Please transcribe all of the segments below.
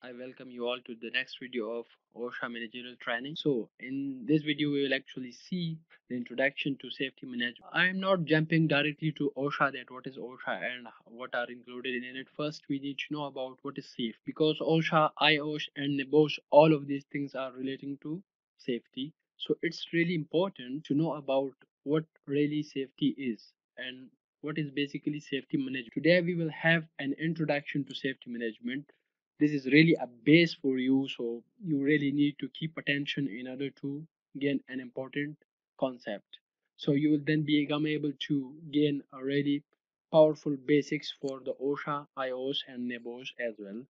I welcome you all to the next video of OSHA Managerial Training. So, in this video, we will actually see the introduction to safety management. I am not jumping directly to OSHA, that what is OSHA and what are included in it. First, we need to know about what is safe, because OSHA, IOSH, and NEBOSH, all of these things are relating to safety. So, it's really important to know about what really safety is and what is basically safety management. Today, we will have an introduction to safety management. This is really a base for you, so you really need to keep attention in order to gain an important concept. So you will then become able to gain a really powerful basics for the OSHA, IOS, and NEBOS as well.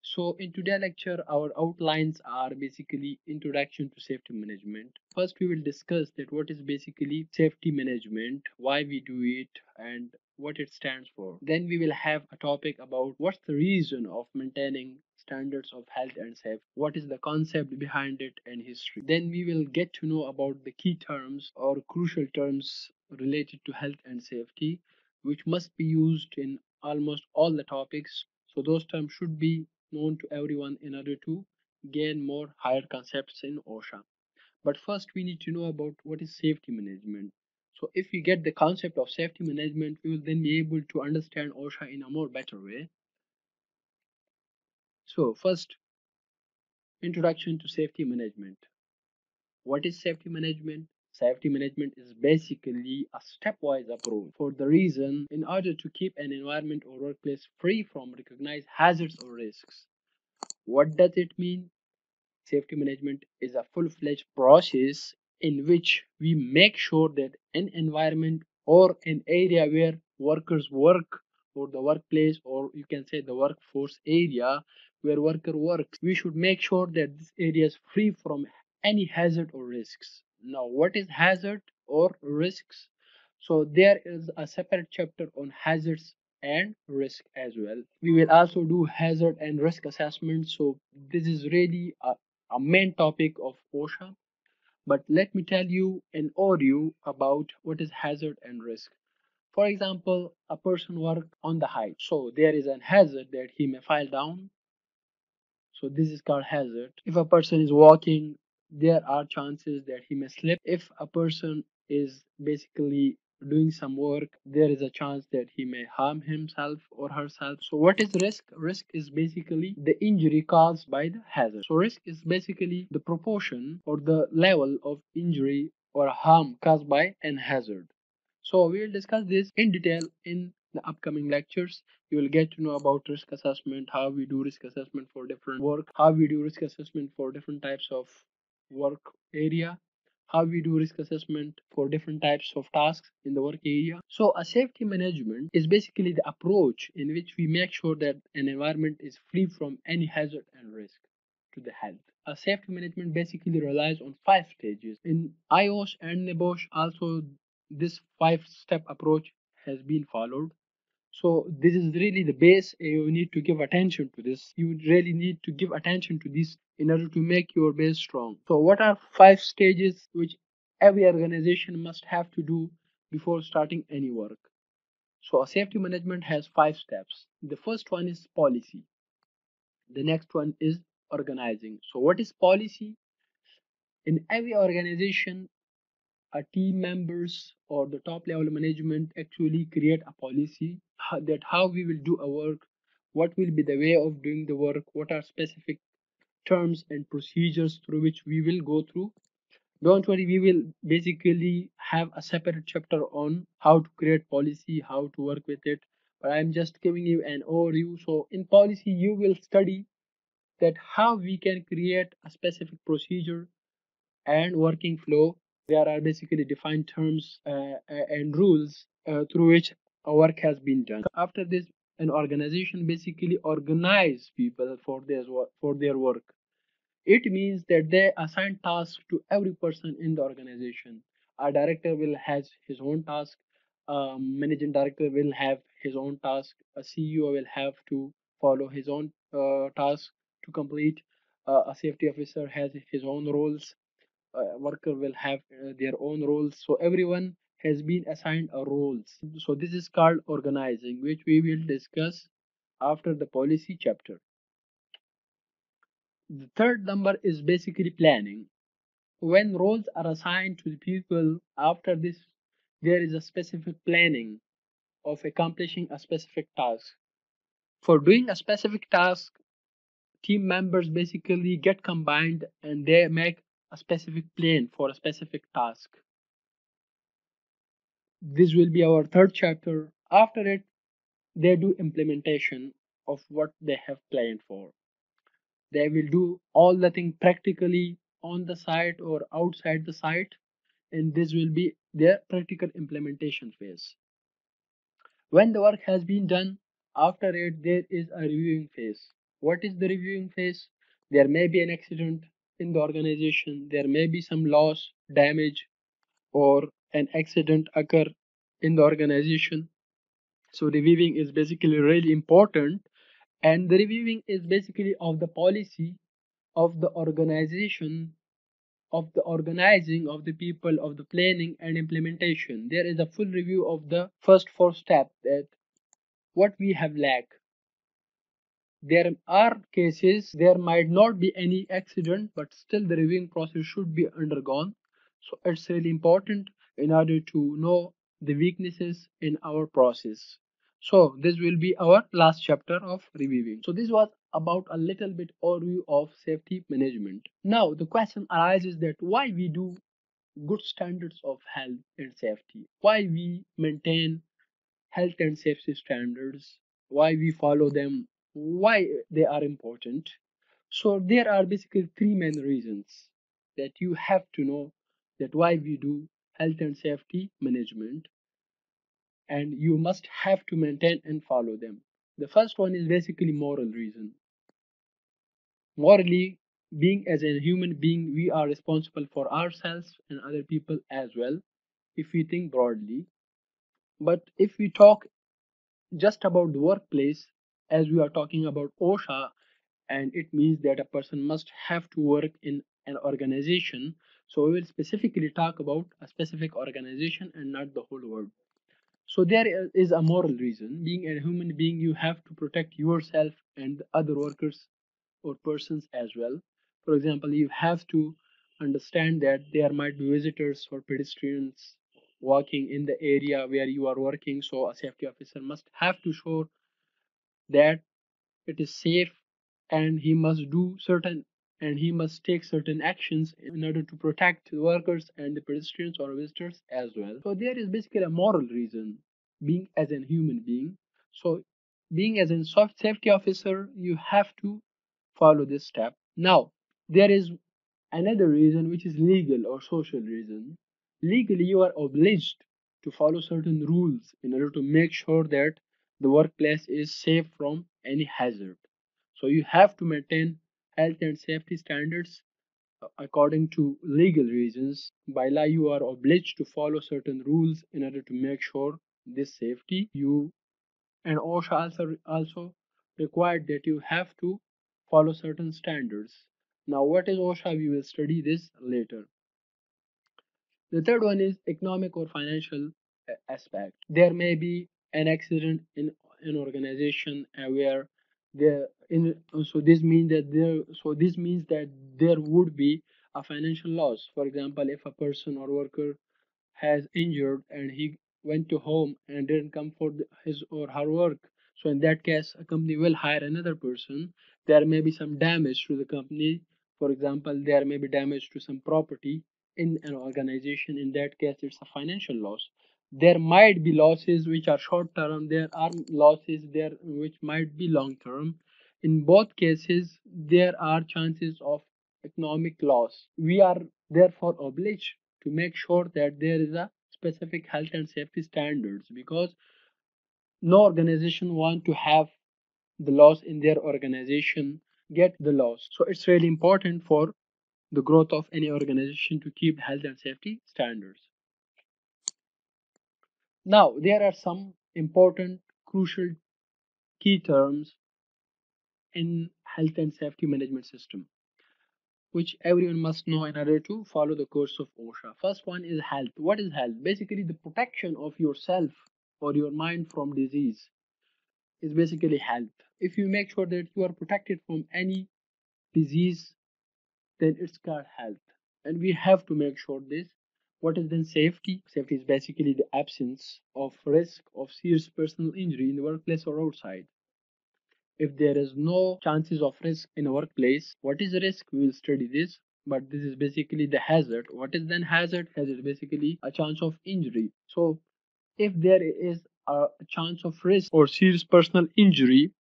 So in today's lecture, our outlines are basically introduction to safety management. First, we will discuss that what is basically safety management, why we do it, and what it stands for. Then we will have a topic about what's the reason of maintaining standards of health and safety, what is the concept behind it and history. Then we will get to know about the key terms or crucial terms related to health and safety, which must be used in almost all the topics. So those terms should be known to everyone in order to gain more higher concepts in OSHA. But first, we need to know about what is safety management. So if we get the concept of safety management, we will then be able to understand OSHA in a more better way. So first, introduction to safety management. What is safety management? Safety management is basically a stepwise approach for the reason in order to keep an environment or workplace free from recognized hazards or risks. What does it mean? Safety management is a full-fledged process in which we make sure that an environment or an area where workers work, or the workplace, or you can say the workforce area where worker works, we should make sure that this area is free from any hazard or risks. Now, what is hazard or risks? So there is a separate chapter on hazards and risk as well. We will also do hazard and risk assessment. So this is really a main topic of OSHA. But let me tell you an overview about what is hazard and risk. For example, a person work on the height. So there is a hazard that he may fall down. So this is called hazard. If a person is walking, there are chances that he may slip. If a person is basically doing some work, there is a chance that he may harm himself or herself. So what is risk? Risk is basically the injury caused by the hazard. So risk is basically the proportion or the level of injury or harm caused by an hazard. So we will discuss this in detail in the upcoming lectures. You will get to know about risk assessment, how we do risk assessment for different work, how we do risk assessment for different types of work area, how we do risk assessment for different types of tasks in the work area. So a safety management is basically the approach in which we make sure that an environment is free from any hazard and risk to the health. A safety management basically relies on 5 stages. In IOS and NEBOSH also this 5-step approach has been followed. So this is really the base. You need to give attention to this. You really need to give attention to this in order to make your base strong. So what are 5 stages which every organization must have to do before starting any work? So a safety management has 5 steps. The first one is policy. The next one is organizing. So what is policy? In every organization, a team members or the top level management actually create a policy that how we will do our work, what will be the way of doing the work, what are specific terms and procedures through which we will go through. Don't worry, we will basically have a separate chapter on how to create policy, how to work with it, but I'm just giving you an overview. So in policy you will study that how we can create a specific procedure and working flow. There are basically defined terms and rules through which a work has been done. After this, an organization basically organize people for their work. It means that they assign tasks to every person in the organization. A director will has his own task. Managing director will have his own task. A CEO will have to follow his own task to complete. A safety officer has his own roles. Worker will have their own roles. So everyone has been assigned a roles. So this is called organizing, which we will discuss after the policy chapter. The third number is basically planning. When roles are assigned to the people after this, there is a specific planning of accomplishing a specific task. For doing a specific task, team members basically get combined and they make a specific plan for a specific task. This will be our third chapter. After it, they do implementation of what they have planned for. They will do all the thing practically on the site or outside the site, and this will be their practical implementation phase. When the work has been done, after it there is a reviewing phase. What is the reviewing phase? There may be an accident in the organization, there may be some loss, damage, or an accident occur in the organization. So reviewing is basically really important, and the reviewing is basically of the policy of the organization, of the organizing of the people, of the planning and implementation. There is a full review of the first four steps, that what we have lacked. There are cases there might not be any accident, but still the reviewing process should be undergone. So it's really important in order to know the weaknesses in our process. So this will be our last chapter of reviewing. So this was about a little bit overview of safety management. Now the question arises that why we do good standards of health and safety, why we maintain health and safety standards, why we follow them, why they are important. So there are basically three main reasons that you have to know that why we do health and safety management, and you must have to maintain and follow them. The first one is basically moral reason. Morally, being as a human being, we are responsible for ourselves and other people as well, if we think broadly. But if we talk just about the workplace, as we are talking about OSHA, and it means that a person must have to work in an organization. So we will specifically talk about a specific organization and not the whole world. So there is a moral reason. Being a human being, you have to protect yourself and other workers or persons as well. For example, you have to understand that there might be visitors or pedestrians walking in the area where you are working. So a safety officer must have to show that it is safe, and he must do certain and he must take certain actions in order to protect the workers and the pedestrians or visitors as well. So there is basically a moral reason, being as a human being. So being as a soft safety officer, you have to follow this step. Now there is another reason, which is legal or social reason. Legally, you are obliged to follow certain rules in order to make sure that the workplace is safe from any hazard. So you have to maintain health and safety standards according to legal reasons. By law, you are obliged to follow certain rules in order to make sure this safety. You and OSHA also required that you have to follow certain standards. Now, what is OSHA? We will study this later. The third one is economic or financial aspect. There may be an accident in an organization where there in so this means that there would be a financial loss. For example, if a person or worker has injured and he went to home and didn't come for his or her work, so in that case a company will hire another person. There may be some damage to the company. For example, there may be damage to some property in an organization. In that case, it's a financial loss. There might be losses which are short term, there are losses there which might be long term. In both cases there are chances of economic loss. We are therefore obliged to make sure that there is a specific health and safety standards, because no organization want to have the loss in their organization get the loss. So it's really important for the growth of any organization to keep health and safety standards. Now there are some important crucial key terms in health and safety management system which everyone must know in order to follow the course of OSHA. First one is health. What is health? Basically, the protection of yourself or your mind from disease is basically health. If you make sure that you are protected from any disease, then it's called health. And we have to make sure this. What is then safety? Safety is basically the absence of risk of serious personal injury in the workplace or outside. If there is no chances of risk in a workplace, what is risk? We will study this. But this is basically the hazard. What is then hazard? Hazard is basically a chance of injury. So if there is a chance of risk or serious personal injury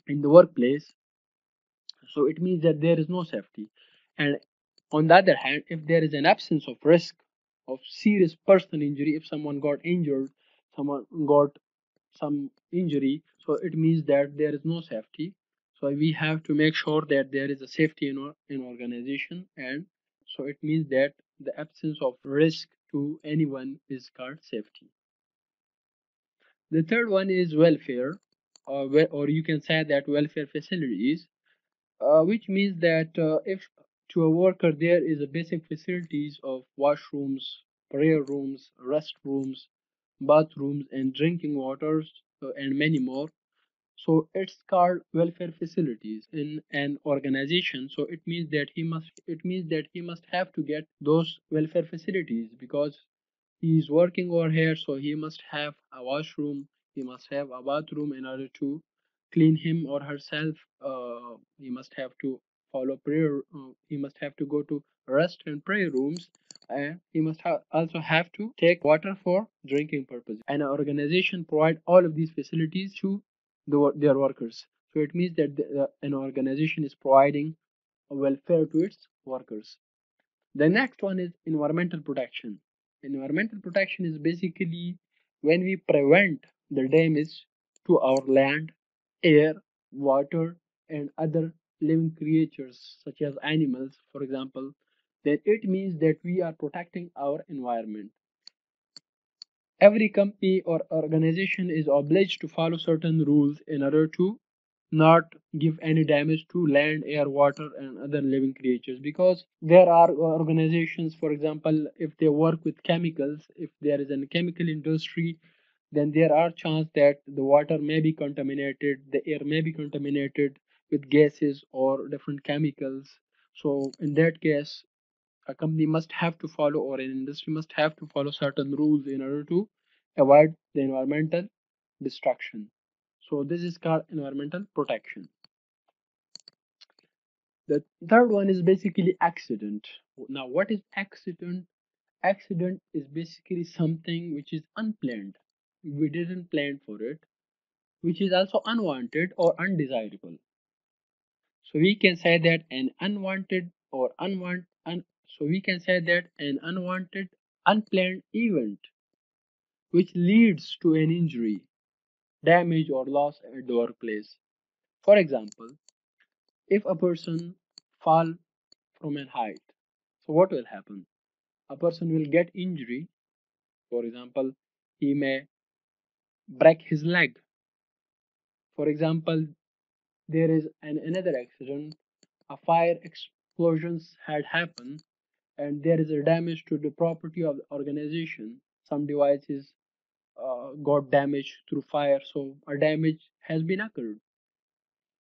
in the workplace, so it means that there is no safety. And on the other hand, if there is an absence of risk of serious personal injury, if someone got injured, someone got some injury, so it means that there is no safety. So we have to make sure that there is a safety in organization, and so it means that the absence of risk to anyone is called safety. The third one is welfare, or you can say that welfare facilities, which means that if to a worker there is a basic facilities of washrooms, prayer rooms, restrooms, bathrooms, and drinking waters, and many more. So it's called welfare facilities in an organization. So it means that he must have to get those welfare facilities because he is working over here. So he must have a washroom, he must have a bathroom in order to clean him or herself. He must have to follow prayer. He must have to go to rest and prayer rooms, and he must also have to take water for drinking purposes. And an organization provide all of these facilities to their workers. So it means that an organization is providing a welfare to its workers. The next one is environmental protection. Environmental protection is basically when we prevent the damage to our land, air, water, and other living creatures such as animals, for example, then it means that we are protecting our environment. Every company or organization is obliged to follow certain rules in order to not give any damage to land, air, water, and other living creatures. Because there are organizations, for example, if they work with chemicals, if there is a chemical industry, then there are chances that the water may be contaminated, the air may be contaminated with gases or different chemicals. So in that case, a company must have to follow, or an industry must have to follow certain rules in order to avoid the environmental destruction. So this is called environmental protection. The third one is basically accident. Now, what is accident? Accident is basically something which is unplanned. We didn't plan for it, which is also unwanted or undesirable. So we can say that an unwanted or so we can say that an unwanted, unplanned event which leads to an injury, damage, or loss at the workplace. For example, if a person fall from a height, so what will happen? A person will get injury. For example, he may break his leg. For example, there is another accident. A fire explosions had happened, and there is a damage to the property of the organization. Some devices got damaged through fire, so a damage has been occurred.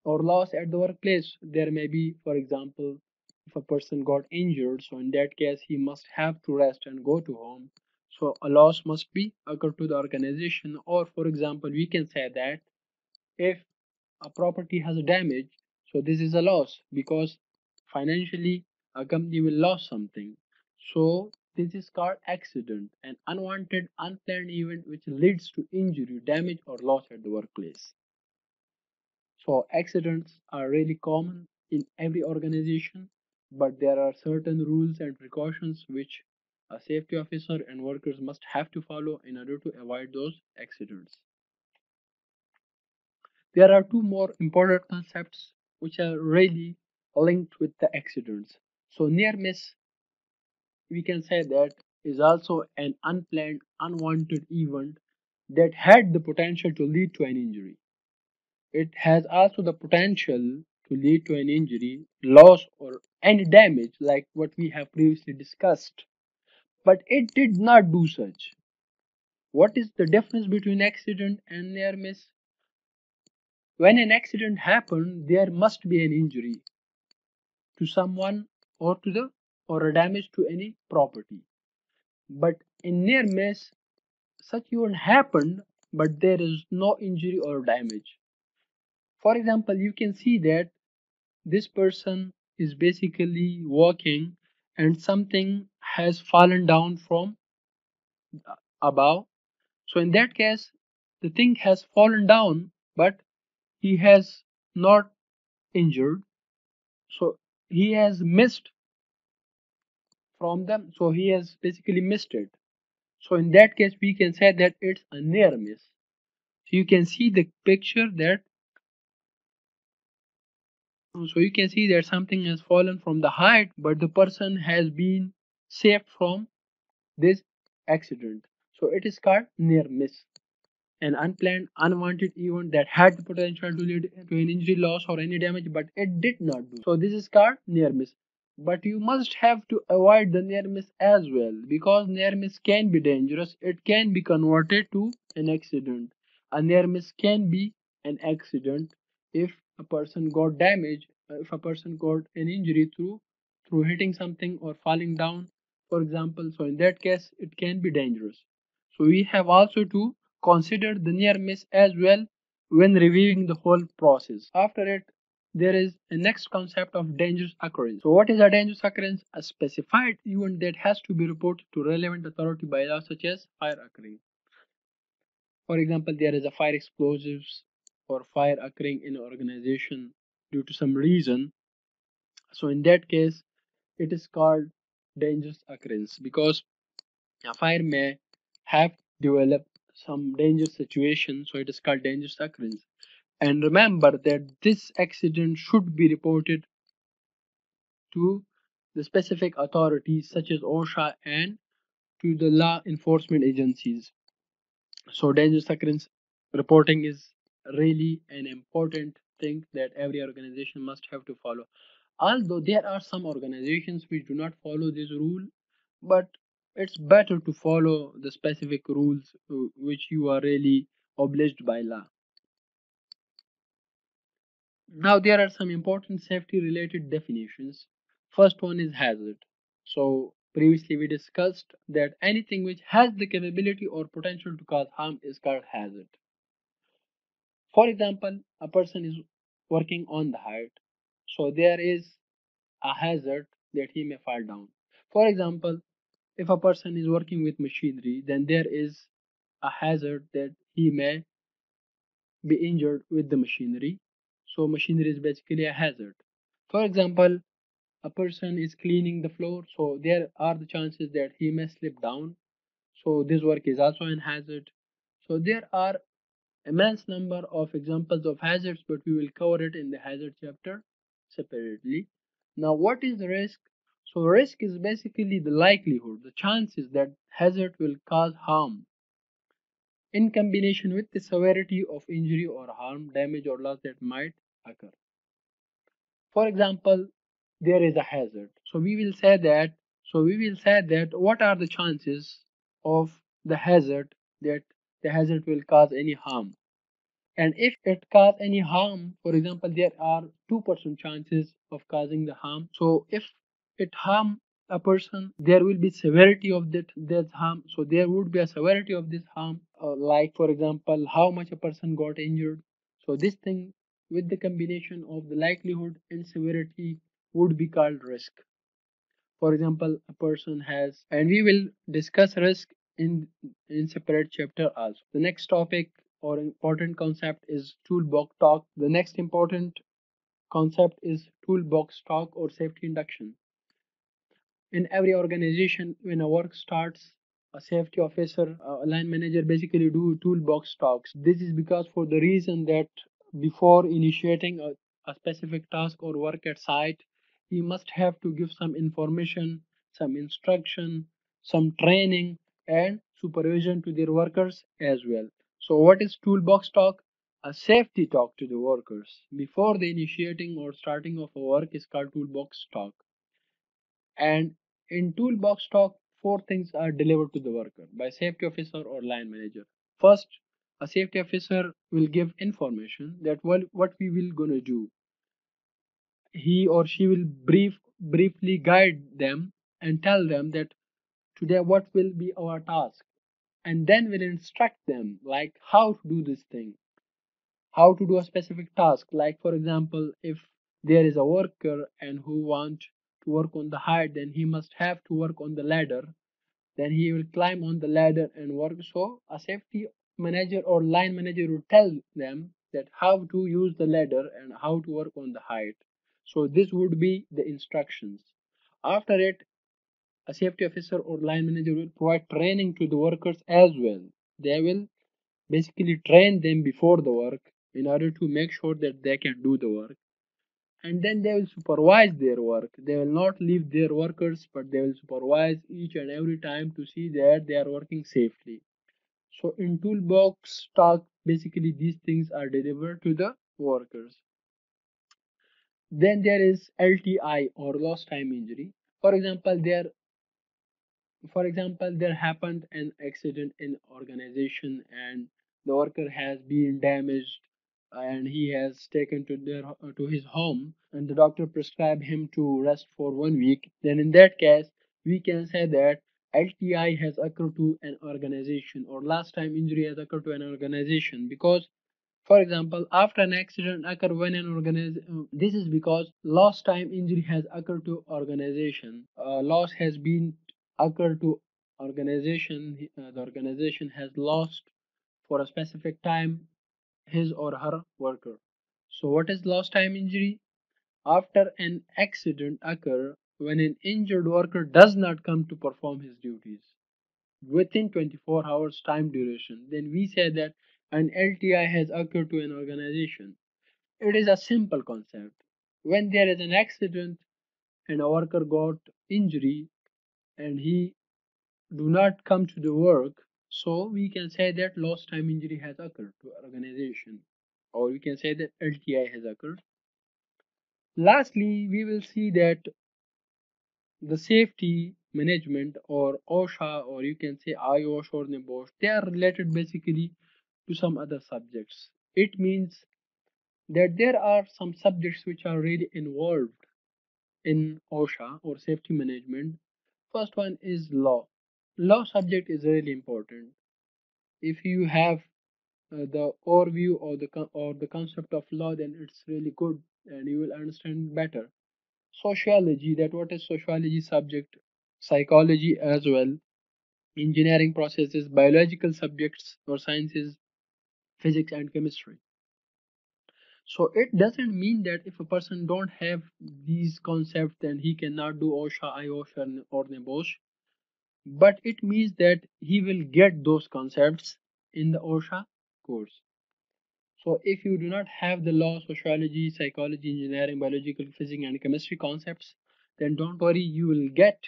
Or loss at the workplace, there may be, for example, if a person got injured, so in that case he must have to rest and go to home, so a loss must be occurred to the organization. Or for example, we can say that if a property has damage, so this is a loss because financially a company will lose something. So this is called accident, an unwanted, unplanned event which leads to injury, damage, or loss at the workplace. So accidents are really common in every organization, but there are certain rules and precautions which a safety officer and workers must have to follow in order to avoid those accidents. There are two more important concepts which are really linked with the accidents. So near miss, we can say that is also an unplanned, unwanted event that had the potential to lead to an injury. It has also the potential to lead to an injury, loss, or any damage, like what we have previously discussed. But it did not do such. What is the difference between accident and near miss? When an accident happened, there must be an injury. to someone or to the or a damage to any property. But in near miss, such event happened, but there is no injury or damage. For example, you can see that this person is basically walking and something has fallen down from above. So in that case, the thing has fallen down, but he has not injured. So he has missed from them. So he has basically missed it. So in that case, we can say that it's a near miss. So you can see the picture that so you can see that something has fallen from the height, but the person has been saved from this accident. So it is called near miss. An unplanned, unwanted event that had the potential to lead to an injury, loss, or any damage, but it did not do. So this is called near miss. But you must have to avoid the near miss as well, because near miss can be dangerous. It can be converted to an accident. A near miss can be an accident if a person got damage, if a person got an injury through hitting something or falling down, for example. So in that case, it can be dangerous. So we have also to consider the near miss as well when reviewing the whole process. After it, there is a next concept of dangerous occurrence. So what is a dangerous occurrence? A specified event that has to be reported to relevant authority by law, such as fire occurring. For example, there is a fire explosives or fire occurring in an organization due to some reason. So in that case, it is called dangerous occurrence because a fire may have developed some dangerous situation, so it is called dangerous occurrence. And remember that this accident should be reported to the specific authorities such as OSHA and to the law enforcement agencies. So dangerous occurrence reporting is really an important thing that every organization must have to follow. Although there are some organizations which do not follow this rule, but it's better to follow the specific rules which you are really obliged by law. Now there are some important safety related definitions. First one is hazard. So previously we discussed that anything which has the capability or potential to cause harm is called hazard. For example, a person is working on the height, so there is a hazard that he may fall down. For example, if a person is working with machinery, then there is a hazard that he may be injured with the machinery. So machinery is basically a hazard. For example, a person is cleaning the floor, so there are the chances that he may slip down. So this work is also an hazard. So there are immense number of examples of hazards, but we will cover it in the hazard chapter separately. Now, what is risk? So risk is basically the likelihood, the chances that hazard will cause harm in combination with the severity of injury or harm, damage or loss that might occur. For example, there is a hazard. So we will say that what are the chances of the hazard that the hazard will cause any harm? And if it cause any harm, for example, there are 2% chances of causing the harm. So if it harm a person, there will be severity of that harm. So there would be a severity of this harm, like for example, how much a person got injured. So this thing with the combination of the likelihood and severity would be called risk. For example, a person has, and we will discuss risk in separate chapter also. The next topic or important concept is toolbox talk. The next important concept is toolbox talk or safety induction. In every organization, when a work starts, a safety officer, a line manager basically do toolbox talks. This is because for the reason that before initiating a specific task or work at site, he must have to give some information, some instruction, some training and supervision to their workers as well. So what is toolbox talk? A safety talk to the workers before the initiating or starting of a work is called toolbox talk. And in toolbox talk, four things are delivered to the worker by safety officer or line manager. First, a safety officer will give information that what we will gonna do. he or she will briefly guide them and tell them that today what will be our task, and then will instruct them like how to do this thing, how to do a specific task. Like for example, if there is a worker and who want to work on the height, then he must have to work on the ladder, then he will climb on the ladder and work. So a safety manager or line manager will tell them that how to use the ladder and how to work on the height. So this would be the instructions. After it, a safety officer or line manager will provide training to the workers as well. They will basically train them before the work in order to make sure that they can do the work, and then they will supervise their work. They will not leave their workers, but they will supervise each and every time to see that they are working safely. So in toolbox talk, basically these things are delivered to the workers. Then there is LTI or lost time injury. For example, there happened an accident in organization and the worker has been damaged and he has taken to his home, and the doctor prescribed him to rest for 1 week. Then in that case we can say that LTI has occurred to an organization, or last time injury has occurred to an organization, because for example, after an accident occur when an organization, this is because lost time injury has occurred to organization. Loss has been occurred to organization. The organization has lost for a specific time his or her worker. So what is lost time injury? After an accident occur when an injured worker does not come to perform his duties within 24 hours time duration, then we say that an LTI has occurred to an organization. It is a simple concept. When there is an accident and a worker got injury and he do not come to the work, so we can say that lost time injury has occurred to organization, or we can say that LTI has occurred. Lastly, we will see that the safety management or OSHA, or you can say IOSH or NEBOSH, they are related basically to some other subjects. It means that there are some subjects which are really involved in OSHA or safety management. First one is law. Law subject is really important. If you have the overview or the concept of law, then it's really good and you will understand better. Sociology, that what is sociology subject, psychology as well, engineering processes, biological subjects or sciences, physics and chemistry. So it doesn't mean that if a person don't have these concepts then he cannot do OSHA, IOSHA or NEBOSH, but it means that he will get those concepts in the OSHA course. So if you do not have the law, sociology, psychology, engineering, biological, physics and chemistry concepts, then don't worry, you will get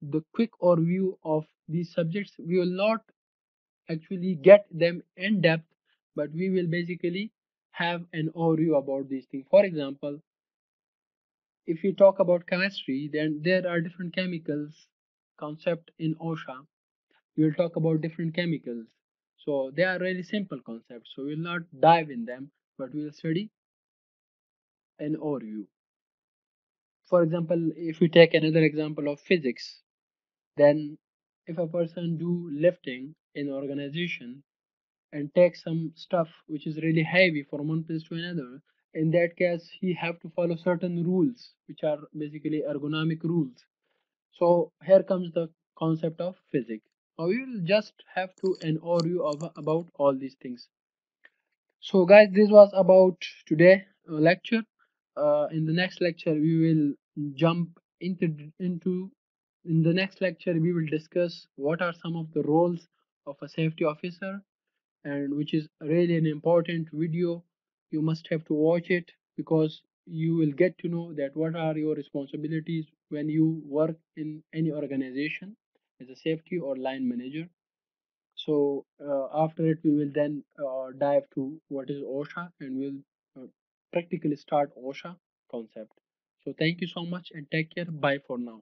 the quick overview of these subjects. We will not actually get them in depth, but we will basically have an overview about these things. For example, if you talk about chemistry, then there are different chemicals concept in OSHA. We will talk about different chemicals. So they are really simple concepts. So we will not dive in them, but we will study an overview. For example, if we take another example of physics, then if a person do lifting in organization and take some stuff which is really heavy from one place to another, in that case he have to follow certain rules which are basically ergonomic rules. So here comes the concept of physics. Now we will just have to an overview of about all these things. So guys, this was about today lecture. In the next lecture we will jump into in the next lecture we will discuss what are some of the roles of a safety officer, and which is really an important video. You must have to watch it because you will get to know that what are your responsibilities when you work in any organization as a safety or line manager. So after it, we will then dive to what is OSHA, and we'll practically start OSHA concept. So thank you so much and take care. Bye for now.